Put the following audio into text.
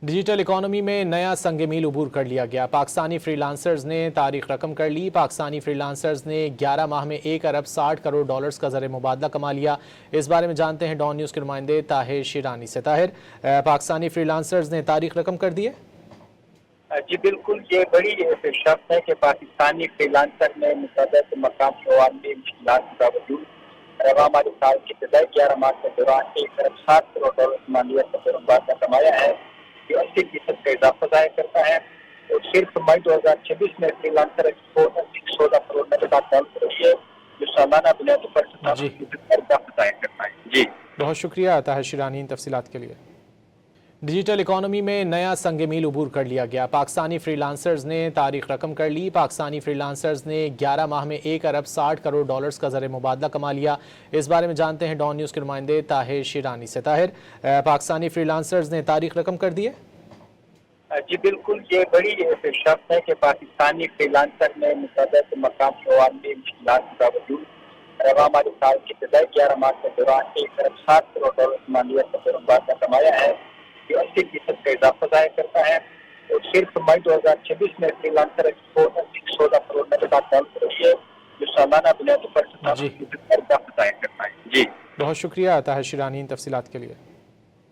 Digital economy میں نیا سنگ میل عبور کر لیا گیا۔ پاکستانی فری لانسرز نے تاریخ رقم کر لی۔ پاکستانی فری لانسرز نے 11 ماہ میں 1 ارب 60 کروڑ ڈالرز کا زر مبادلہ کما لیا۔ اس بارے میں جانتے ہیں ڈان نیوز کے نمائندے طاہر شیرانی سے۔ طاہر، پاکستانی فری لانسرز نے تاریخ رقم کر دی ہے؟ جی بالکل، یہ بڑی پیشرفت ہے کہ پاکستانی فری لانسر نے متعدد مقامی عوامی مشکلات کے باوجود رواں مالی سال کی ابتدائی 11 ماہ کے دوران 1 ارب 60 کروڑ ڈالر مالیت کا زر مبادلہ کمایا ہے، جو 80% کا اضافہ ظاہر کرتا ہے۔ اور صرف مئی 2026 میں فری لانسر ایکسپورٹ 16 کروڑ $90 رہی ہے، جو سالانہ بنیادوں پر 77% کا اضافہ ظاہر کرتا ہے۔ جی بہت شکریہ طاہر شیرانی ان تفصیلات کے لیے۔ ڈیجیٹل اکانومی میں نیا سنگ میل عبور کر لیا گیا۔ پاکستانی فری لانسرز نے تاریخ رقم کر لی۔ پاکستانی فری لانسرز نے 11 ماہ میں 1 ارب 60 کروڑ ڈالرز کا زر مبادلہ کما لیا۔ اس بارے میں جانتے ہیں ڈان نیوز کے نمائندے طاہر شیرانی سے۔ طاہر، پاکستانی فری لانسرز نے تاریخ رقم کر دی ہے؟ جی بالکل، یہ بڑی پیشرفت ہے کہ پاکستانی فری لانسر نے متعدد مقامی عوامی مشکلات کے باوجود رواں مالی سال کی ابتدائی 11 ماہ کے دوران 1 ارب 60 کروڑ ڈالر مالیت کا زر مبادلہ کمایا ہے، جو 80% کا اضافہ ظاہر کرتا ہے۔ اور صرف مئی 2026 میں فری لانسر ایکسپورٹ 16 کروڑ $90 رہی ہے، جو سالانہ بنیادوں پر 77% کا اضافہ ظاہر کرتا ہے۔ جی بہت شکریہ طاہر شیرانی ان تفصیلات کے لیے۔